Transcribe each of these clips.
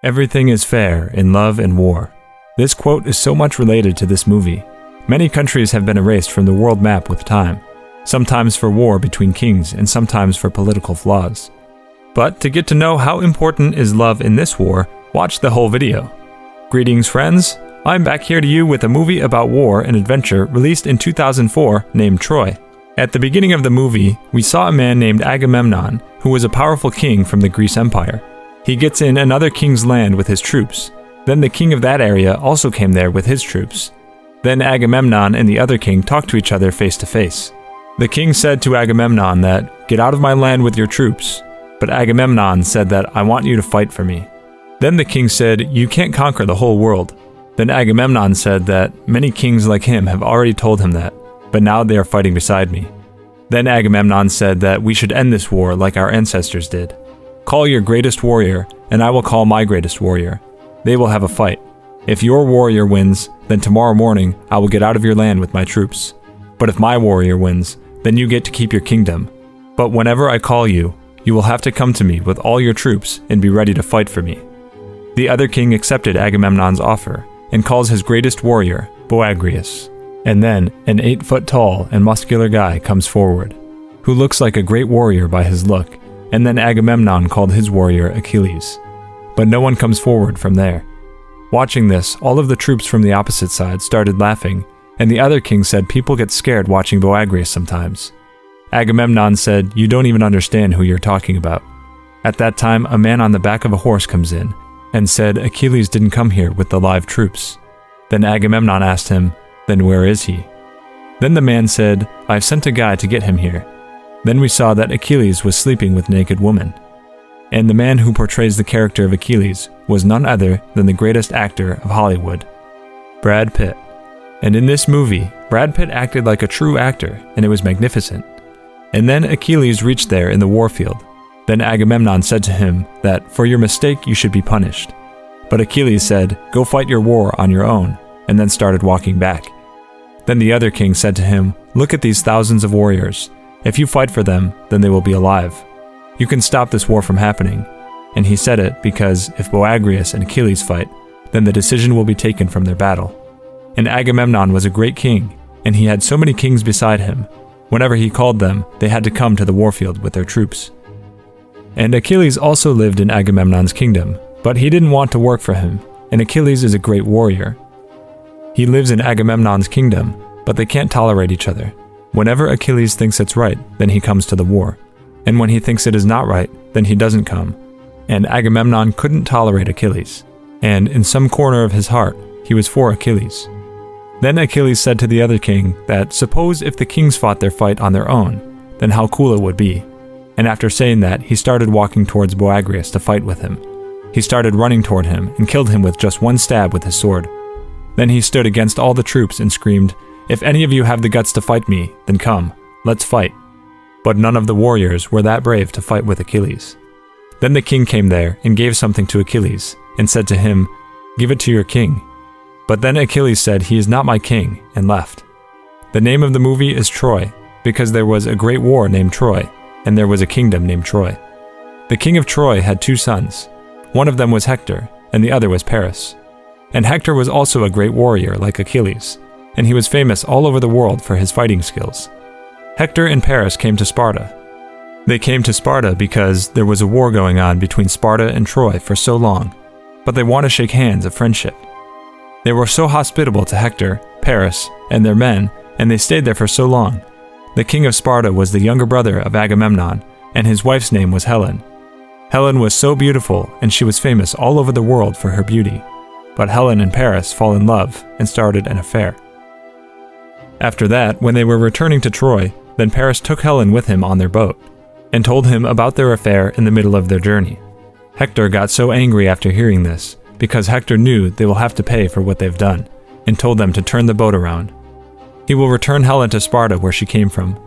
Everything is fair in love and war. This quote is so much related to this movie. Many countries have been erased from the world map with time, sometimes for war between kings and sometimes for political flaws. But to get to know how important is love in this war, watch the whole video. Greetings, friends. I'm back here to you with a movie about war and adventure released in 2004 named Troy. At the beginning of the movie, we saw a man named Agamemnon who was a powerful king from the Greece Empire. He gets in another king's land with his troops. Then the king of that area also came there with his troops. Then Agamemnon and the other king talked to each other face to face. The king said to Agamemnon that, "Get out of my land with your troops." But Agamemnon said that, "I want you to fight for me." Then the king said, "You can't conquer the whole world." Then Agamemnon said that many kings like him have already told him that, but now they are fighting beside me. Then Agamemnon said that we should end this war like our ancestors did. Call your greatest warrior, and I will call my greatest warrior. They will have a fight. If your warrior wins, then tomorrow morning I will get out of your land with my troops. But if my warrior wins, then you get to keep your kingdom. But whenever I call you, you will have to come to me with all your troops and be ready to fight for me." The other king accepted Agamemnon's offer and calls his greatest warrior, Boagrius. And then an 8-foot tall and muscular guy comes forward, who looks like a great warrior by his look. And then Agamemnon called his warrior Achilles. But no one comes forward from there. Watching this, all of the troops from the opposite side started laughing, and the other king said people get scared watching Boagrius sometimes. Agamemnon said, "You don't even understand who you're talking about." At that time, a man on the back of a horse comes in, and said Achilles didn't come here with the live troops. Then Agamemnon asked him, "Then where is he?" Then the man said, "I've sent a guy to get him here." Then we saw that Achilles was sleeping with naked women. And the man who portrays the character of Achilles was none other than the greatest actor of Hollywood, Brad Pitt. And in this movie, Brad Pitt acted like a true actor, and it was magnificent. And then Achilles reached there in the warfield. Then Agamemnon said to him that, "For your mistake you should be punished." But Achilles said, "Go fight your war on your own," and then started walking back. Then the other king said to him, "Look at these thousands of warriors. If you fight for them, then they will be alive. You can stop this war from happening." And he said it because if Boagrius and Achilles fight, then the decision will be taken from their battle. And Agamemnon was a great king, and he had so many kings beside him. Whenever he called them, they had to come to the warfield with their troops. And Achilles also lived in Agamemnon's kingdom, but he didn't want to work for him, and Achilles is a great warrior. He lives in Agamemnon's kingdom, but they can't tolerate each other. Whenever Achilles thinks it's right, then he comes to the war. And when he thinks it is not right, then he doesn't come. And Agamemnon couldn't tolerate Achilles. And in some corner of his heart, he was for Achilles. Then Achilles said to the other king that suppose if the kings fought their fight on their own, then how cool it would be. And after saying that, he started walking towards Boagrius to fight with him. He started running toward him and killed him with just one stab with his sword. Then he stood against all the troops and screamed, "If any of you have the guts to fight me, then come, let's fight." But none of the warriors were that brave to fight with Achilles. Then the king came there and gave something to Achilles, and said to him, "Give it to your king." But then Achilles said, "He is not my king," and left. The name of the movie is Troy, because there was a great war named Troy, and there was a kingdom named Troy. The king of Troy had 2 sons. One of them was Hector, and the other was Paris. And Hector was also a great warrior like Achilles, and he was famous all over the world for his fighting skills. Hector and Paris came to Sparta. They came to Sparta because there was a war going on between Sparta and Troy for so long, but they want to shake hands of friendship. They were so hospitable to Hector, Paris, and their men, and they stayed there for so long. The king of Sparta was the younger brother of Agamemnon, and his wife's name was Helen. Helen was so beautiful, and she was famous all over the world for her beauty. But Helen and Paris fall in love and started an affair. After that, when they were returning to Troy, then Paris took Helen with him on their boat, and told him about their affair in the middle of their journey. Hector got so angry after hearing this, because Hector knew they will have to pay for what they've done, and told them to turn the boat around. He will return Helen to Sparta where she came from,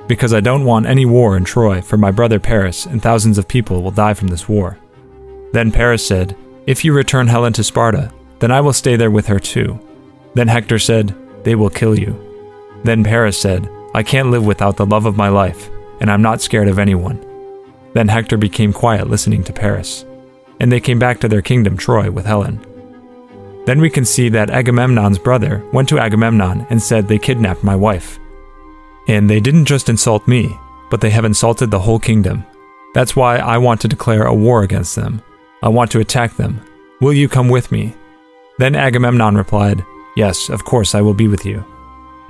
because I don't want any war in Troy, for my brother Paris and thousands of people will die from this war. Then Paris said, "If you return Helen to Sparta, then I will stay there with her too." Then Hector said, "They will kill you." Then Paris said, "I can't live without the love of my life, and I'm not scared of anyone." Then Hector became quiet listening to Paris. and they came back to their kingdom Troy with Helen. Then we can see that Agamemnon's brother went to Agamemnon and said they kidnapped my wife. And they didn't just insult me, but they have insulted the whole kingdom. That's why I want to declare a war against them. I want to attack them. Will you come with me? Then Agamemnon replied, Yes, of course I will be with you.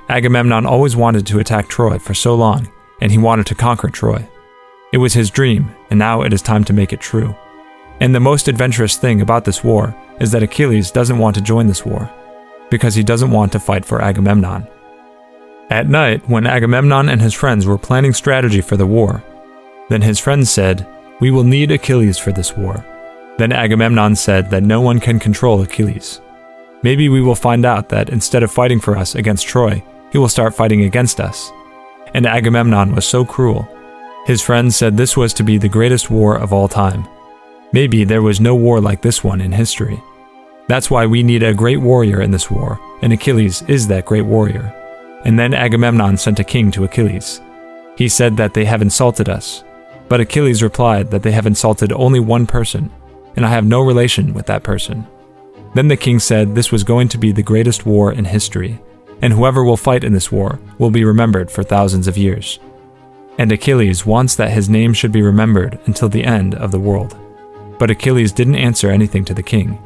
Agamemnon always wanted to attack Troy for so long, and he wanted to conquer Troy. It was his dream, and now it is time to make it true. And the most adventurous thing about this war is that Achilles doesn't want to join this war, because he doesn't want to fight for Agamemnon. At night, when Agamemnon and his friends were planning strategy for the war, then his friends said, We will need Achilles for this war. Then Agamemnon said that no one can control Achilles. Maybe we will find out that instead of fighting for us against Troy, he will start fighting against us. And Agamemnon was so cruel. His friends said this was to be the greatest war of all time. Maybe there was no war like this one in history. That's why we need a great warrior in this war, and Achilles is that great warrior. And then Agamemnon sent a king to Achilles. He said that they have insulted us. But Achilles replied that they have insulted only one person, and I have no relation with that person. Then the king said this was going to be the greatest war in history, and whoever will fight in this war will be remembered for thousands of years. And Achilles wants that his name should be remembered until the end of the world. But Achilles didn't answer anything to the king.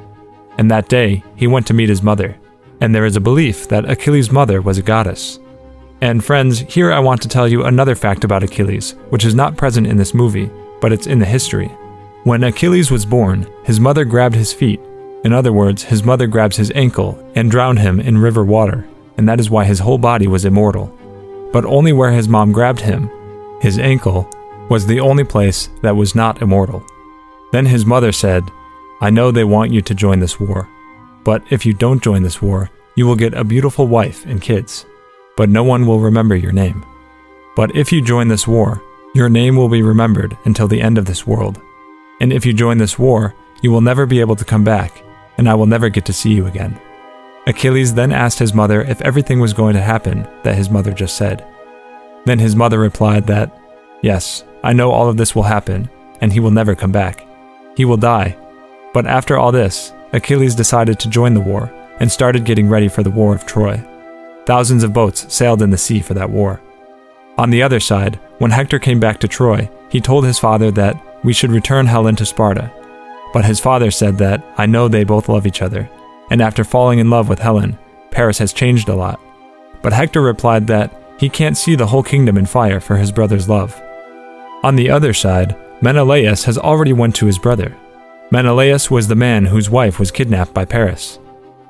And that day, he went to meet his mother, and there is a belief that Achilles' mother was a goddess. And friends, here I want to tell you another fact about Achilles, which is not present in this movie, but it's in the history. When Achilles was born, his mother grabbed his feet. In other words, his mother grabs his ankle and drowned him in river water, and that is why his whole body was immortal. But only where his mom grabbed him, his ankle, was the only place that was not immortal. Then his mother said, I know they want you to join this war, but if you don't join this war, you will get a beautiful wife and kids, but no one will remember your name. But if you join this war, your name will be remembered until the end of this world. And if you join this war, you will never be able to come back, and I will never get to see you again. Achilles then asked his mother if everything was going to happen that his mother just said. Then his mother replied that, Yes, I know all of this will happen, and he will never come back. He will die. But after all this, Achilles decided to join the war, and started getting ready for the war of Troy. Thousands of boats sailed in the sea for that war. On the other side, when Hector came back to Troy, he told his father that we should return Helen to Sparta. But his father said that, I know they both love each other, and after falling in love with Helen, Paris has changed a lot. But Hector replied that he can't see the whole kingdom in fire for his brother's love. On the other side, Menelaus has already went to his brother. Menelaus was the man whose wife was kidnapped by Paris.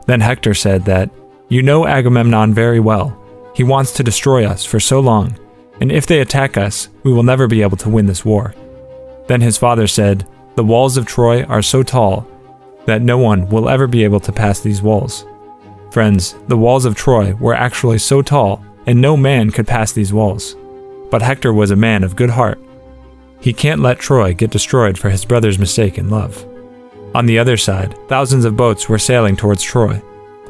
Then Hector said that, You know Agamemnon very well. He wants to destroy us for so long, and if they attack us, we will never be able to win this war. Then his father said, The walls of Troy are so tall that no one will ever be able to pass these walls. Friends, the walls of Troy were actually so tall, and no man could pass these walls. But Hector was a man of good heart. He can't let Troy get destroyed for his brother's mistake in love. On the other side, thousands of boats were sailing towards Troy.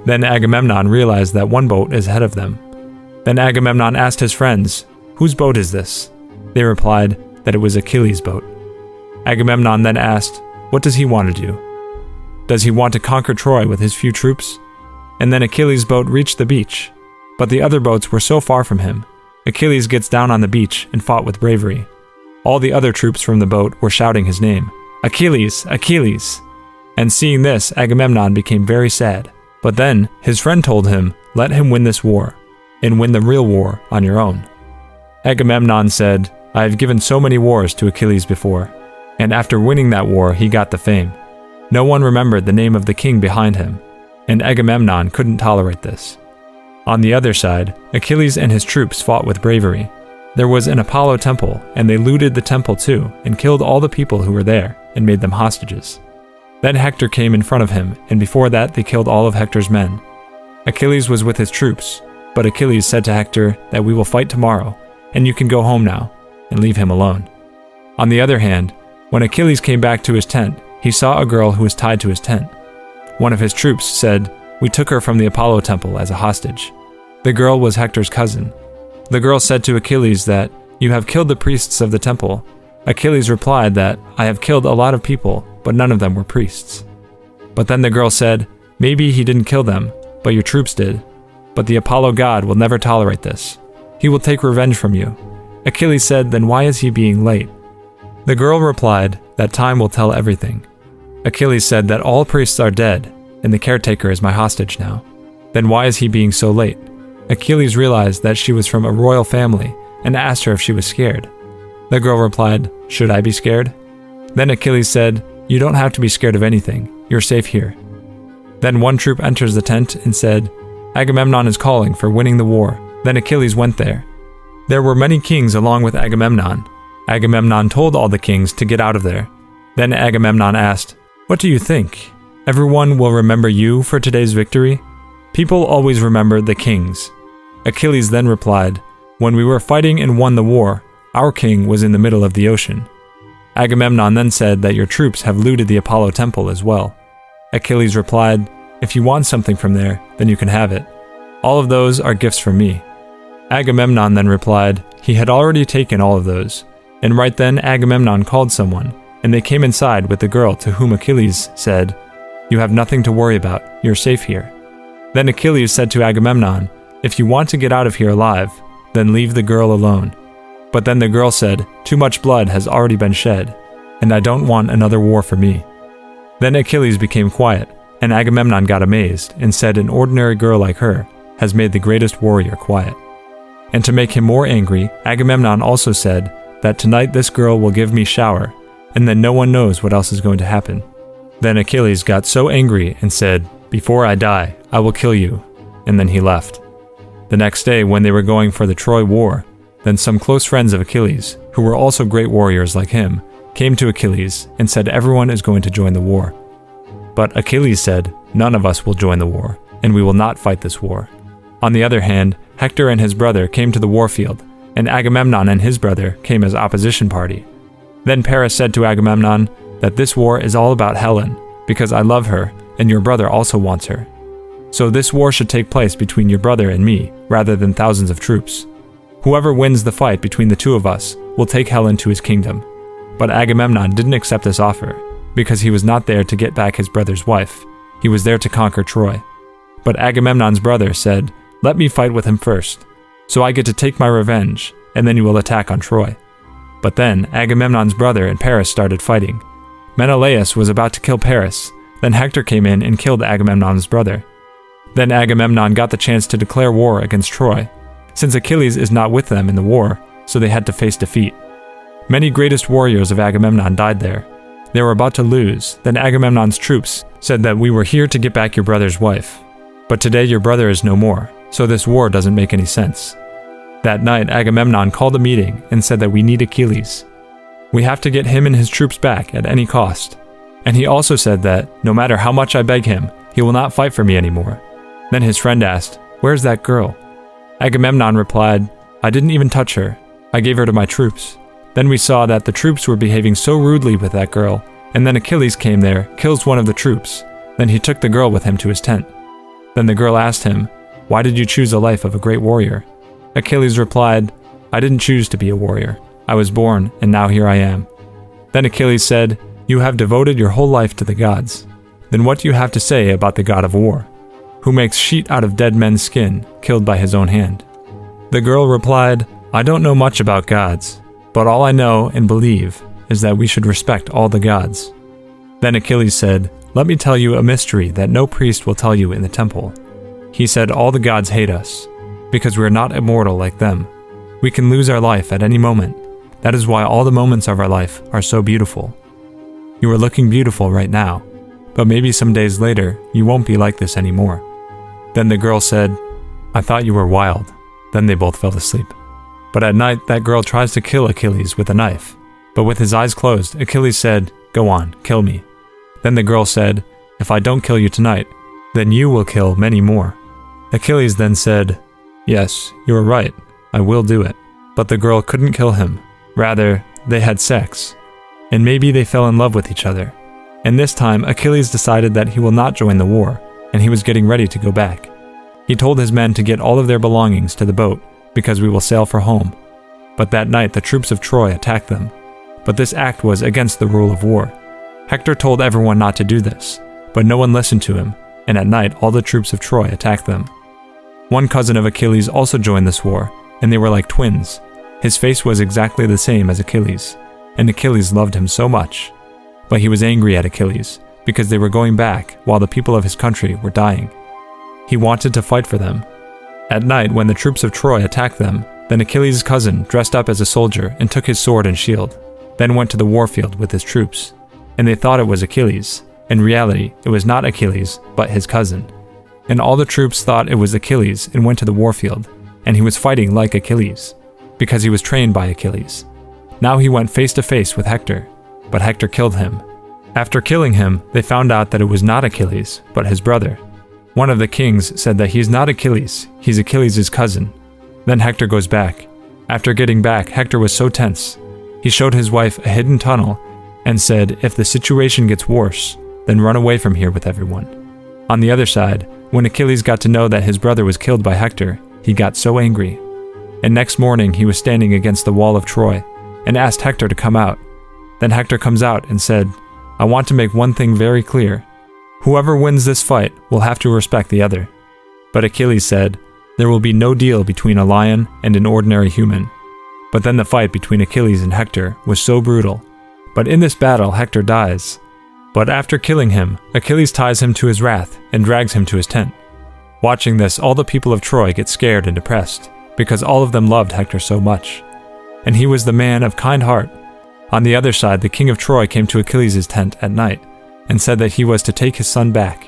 Then Agamemnon realized that one boat is ahead of them. Then Agamemnon asked his friends, Whose boat is this? They replied that it was Achilles' boat. Agamemnon then asked, What does he want to do? Does he want to conquer Troy with his few troops? And then Achilles' boat reached the beach, but the other boats were so far from him. Achilles gets down on the beach and fought with bravery. All the other troops from the boat were shouting his name, Achilles, Achilles! And seeing this, Agamemnon became very sad. But then his friend told him, Let him win this war, and win the real war on your own. Agamemnon said, I have given so many wars to Achilles before, and after winning that war he got the fame. No one remembered the name of the king behind him, and Agamemnon couldn't tolerate this. On the other side, Achilles and his troops fought with bravery. There was an Apollo temple, and they looted the temple too, and killed all the people who were there, and made them hostages. Then Hector came in front of him, and before that they killed all of Hector's men. Achilles was with his troops, but Achilles said to Hector that we will fight tomorrow, and you can go home now, and leave him alone. On the other hand, when Achilles came back to his tent, he saw a girl who was tied to his tent. One of his troops said, We took her from the Apollo temple as a hostage. The girl was Hector's cousin. The girl said to Achilles that, You have killed the priests of the temple, Achilles replied that, "I have killed a lot of people, but none of them were priests." But then the girl said, "Maybe he didn't kill them, but your troops did. But the Apollo god will never tolerate this. He will take revenge from you." Achilles said, "Then why is he being late?" The girl replied that time will tell everything. Achilles said that all priests are dead, and the caretaker is my hostage now. Then why is he being so late? Achilles realized that she was from a royal family and asked her if she was scared. The girl replied, "Should I be scared?" Then Achilles said, "You don't have to be scared of anything. You're safe here." Then one troop enters the tent and said, "Agamemnon is calling for winning the war." Then Achilles went there. There were many kings along with Agamemnon. Agamemnon told all the kings to get out of there. Then Agamemnon asked, "What do you think? Everyone will remember you for today's victory?" People always remember the kings. Achilles then replied, "When we were fighting and won the war, our king was in the middle of the ocean." Agamemnon then said that your troops have looted the Apollo temple as well. Achilles replied, "If you want something from there, then you can have it. All of those are gifts from me." Agamemnon then replied, he had already taken all of those. And right then Agamemnon called someone, and they came inside with the girl, to whom Achilles said, "You have nothing to worry about, you're safe here." Then Achilles said to Agamemnon, "If you want to get out of here alive, then leave the girl alone." But then the girl said, "Too much blood has already been shed, and I don't want another war for me." Then Achilles became quiet, and Agamemnon got amazed and said an ordinary girl like her has made the greatest warrior quiet. And to make him more angry, Agamemnon also said that tonight this girl will give me shower, and then no one knows what else is going to happen. Then Achilles got so angry and said, "Before I die, I will kill you," and then he left. The next day, when they were going for the Troy War, then some close friends of Achilles, who were also great warriors like him, came to Achilles and said everyone is going to join the war. But Achilles said, "None of us will join the war, and we will not fight this war." On the other hand, Hector and his brother came to the warfield, and Agamemnon and his brother came as opposition party. Then Paris said to Agamemnon that this war is all about Helen, because I love her, and your brother also wants her. So this war should take place between your brother and me, rather than thousands of troops. Whoever wins the fight between the two of us will take Helen to his kingdom. But Agamemnon didn't accept this offer, because he was not there to get back his brother's wife. He was there to conquer Troy. But Agamemnon's brother said, "Let me fight with him first, so I get to take my revenge, and then you will attack on Troy." But then Agamemnon's brother and Paris started fighting. Menelaus was about to kill Paris, then Hector came in and killed Agamemnon's brother. Then Agamemnon got the chance to declare war against Troy, since Achilles is not with them in the war, so they had to face defeat. Many greatest warriors of Agamemnon died there. They were about to lose, then Agamemnon's troops said that we were here to get back your brother's wife. But today your brother is no more, so this war doesn't make any sense. That night Agamemnon called a meeting and said that we need Achilles. We have to get him and his troops back at any cost. And he also said that, no matter how much I beg him, he will not fight for me anymore. Then his friend asked, "Where's that girl?" Agamemnon replied, "I didn't even touch her. I gave her to my troops." Then we saw that the troops were behaving so rudely with that girl, and then Achilles came there, kills one of the troops. Then he took the girl with him to his tent. Then the girl asked him, "Why did you choose the life of a great warrior?" Achilles replied, "I didn't choose to be a warrior. I was born, and now here I am." Then Achilles said, "You have devoted your whole life to the gods. Then what do you have to say about the god of war, who makes sheet out of dead men's skin, killed by his own hand?" The girl replied, "I don't know much about gods, but all I know and believe is that we should respect all the gods." Then Achilles said, "Let me tell you a mystery that no priest will tell you in the temple." He said, "All the gods hate us, because we are not immortal like them. We can lose our life at any moment. That is why all the moments of our life are so beautiful. You are looking beautiful right now, but maybe some days later, you won't be like this anymore." Then the girl said, "I thought you were wild." Then they both fell asleep. But at night, that girl tries to kill Achilles with a knife. But with his eyes closed, Achilles said, "Go on, kill me." Then the girl said, "If I don't kill you tonight, then you will kill many more." Achilles then said, "Yes, you are right, I will do it." But the girl couldn't kill him. Rather, they had sex. And maybe they fell in love with each other. And this time, Achilles decided that he will not join the war, and he was getting ready to go back. He told his men to get all of their belongings to the boat, because we will sail for home. But that night the troops of Troy attacked them. but this act was against the rule of war. Hector told everyone not to do this, but no one listened to him, and at night all the troops of Troy attacked them. One cousin of Achilles also joined this war, and they were like twins. His face was exactly the same as Achilles, and Achilles loved him so much. But he was angry at Achilles, because they were going back while the people of his country were dying. He wanted to fight for them. At night, when the troops of Troy attacked them, then Achilles' cousin dressed up as a soldier and took his sword and shield, then went to the warfield with his troops. And they thought it was Achilles. In reality, it was not Achilles, but his cousin. And all the troops thought it was Achilles and went to the warfield, and he was fighting like Achilles, because he was trained by Achilles. Now he went face to face with Hector, but Hector killed him. After killing him, they found out that it was not Achilles, but his brother. One of the kings said that he's not Achilles, he's Achilles' cousin. Then Hector goes back. After getting back, Hector was so tense. He showed his wife a hidden tunnel and said, if the situation gets worse, then run away from here with everyone. On the other side, when Achilles got to know that his brother was killed by Hector, he got so angry. And next morning he was standing against the wall of Troy and asked Hector to come out. Then Hector comes out and said, I want to make one thing very clear. Whoever wins this fight will have to respect the other. But Achilles said, there will be no deal between a lion and an ordinary human. But then the fight between Achilles and Hector was so brutal. But in this battle Hector dies. But after killing him, Achilles ties him to his wrath and drags him to his tent. Watching this, all the people of Troy get scared and depressed, because all of them loved Hector so much. And he was the man of kind heart. On the other side, the king of Troy came to Achilles' tent at night, and said that he was to take his son back.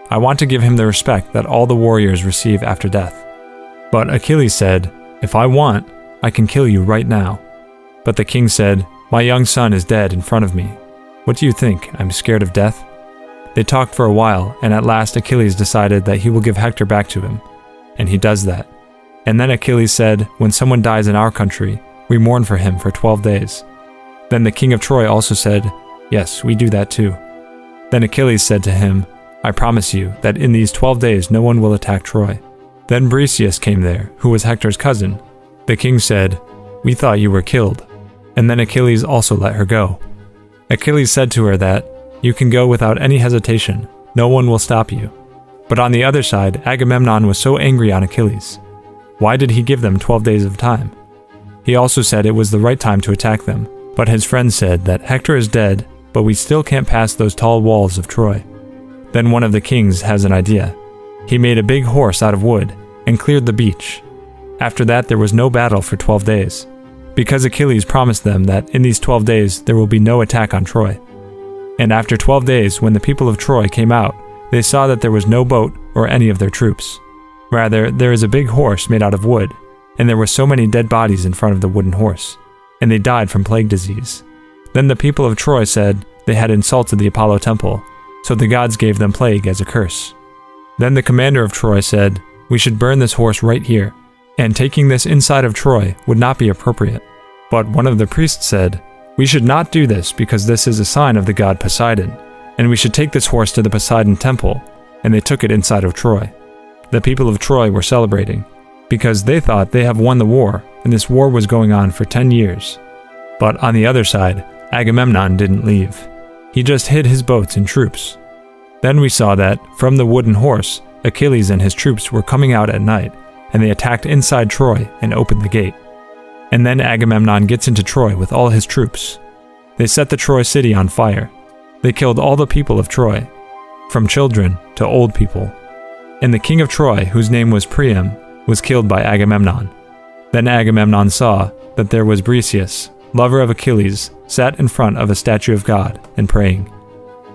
I want to give him the respect that all the warriors receive after death. But Achilles said, if I want, I can kill you right now. But the king said, my young son is dead in front of me. What do you think, I'm scared of death? They talked for a while, and at last Achilles decided that he will give Hector back to him. And he does that. And then Achilles said, when someone dies in our country, we mourn for him for 12 days. Then the king of Troy also said, yes, we do that too. Then Achilles said to him, I promise you that in these 12 days no one will attack Troy. Then Briseis came there, who was Hector's cousin. The king said, we thought you were killed. And then Achilles also let her go. Achilles said to her that, you can go without any hesitation, no one will stop you. But on the other side, Agamemnon was so angry on Achilles. Why did he give them 12 days of time? He also said it was the right time to attack them, but his friends said that Hector is dead, but we still can't pass those tall walls of Troy. Then one of the kings has an idea. He made a big horse out of wood and cleared the beach. After that there was no battle for 12 days, because Achilles promised them that in these 12 days there will be no attack on Troy. And after 12 days, when the people of Troy came out, they saw that there was no boat or any of their troops. Rather, there is a big horse made out of wood, and there were so many dead bodies in front of the wooden horse, and they died from plague disease. Then the people of Troy said they had insulted the Apollo temple, so the gods gave them plague as a curse. Then the commander of Troy said, we should burn this horse right here, and taking this inside of Troy would not be appropriate. But one of the priests said, we should not do this because this is a sign of the god Poseidon, and we should take this horse to the Poseidon temple, and they took it inside of Troy. The people of Troy were celebrating, because they thought they have won the war, and this war was going on for 10 years. But on the other side, Agamemnon didn't leave. He just hid his boats and troops. Then we saw that, from the wooden horse, Achilles and his troops were coming out at night, and they attacked inside Troy and opened the gate. And then Agamemnon gets into Troy with all his troops. They set the Troy city on fire. They killed all the people of Troy, from children to old people. And the king of Troy, whose name was Priam, was killed by Agamemnon. Then Agamemnon saw that there was Briseis, lover of Achilles, sat in front of a statue of God and praying.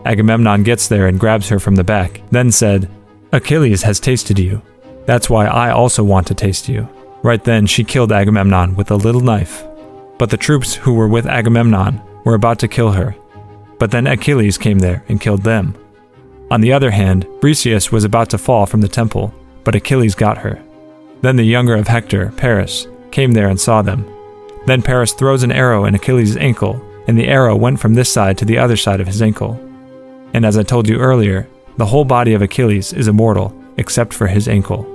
Agamemnon gets there and grabs her from the back, then said, Achilles has tasted you. That's why I also want to taste you. Right then she killed Agamemnon with a little knife. But the troops who were with Agamemnon were about to kill her. But then Achilles came there and killed them. On the other hand, Briseis was about to fall from the temple, but Achilles got her. Then the younger of Hector, Paris, came there and saw them. Then Paris throws an arrow in Achilles' ankle, and the arrow went from this side to the other side of his ankle. And as I told you earlier, the whole body of Achilles is immortal, except for his ankle.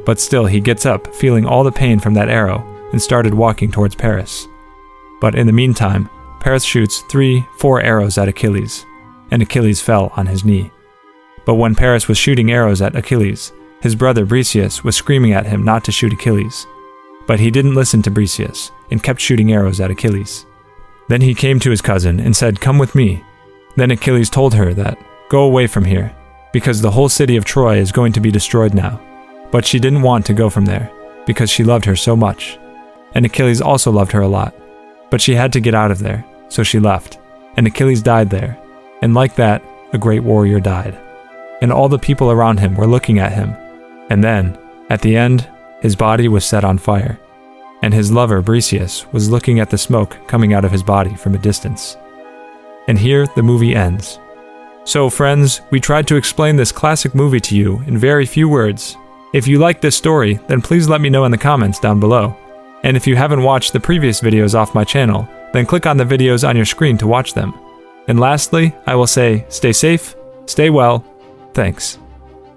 But still he gets up, feeling all the pain from that arrow, and started walking towards Paris. But in the meantime, Paris shoots 3-4 arrows at Achilles, and Achilles fell on his knee. But when Paris was shooting arrows at Achilles, his brother Briseis was screaming at him not to shoot Achilles. But he didn't listen to Briseis and kept shooting arrows at Achilles. Then he came to his cousin and said, "Come with me." Then Achilles told her that, "Go away from here, because the whole city of Troy is going to be destroyed now." But she didn't want to go from there, because she loved her so much. And Achilles also loved her a lot. But she had to get out of there, so she left. And Achilles died there. And like that, a great warrior died. And all the people around him were looking at him. And then, at the end, his body was set on fire. And his lover, Briseis, was looking at the smoke coming out of his body from a distance. And here the movie ends. So friends, we tried to explain this classic movie to you in very few words. If you like this story, then please let me know in the comments down below. And if you haven't watched the previous videos off my channel, then click on the videos on your screen to watch them. And lastly, I will say, stay safe, stay well, thanks.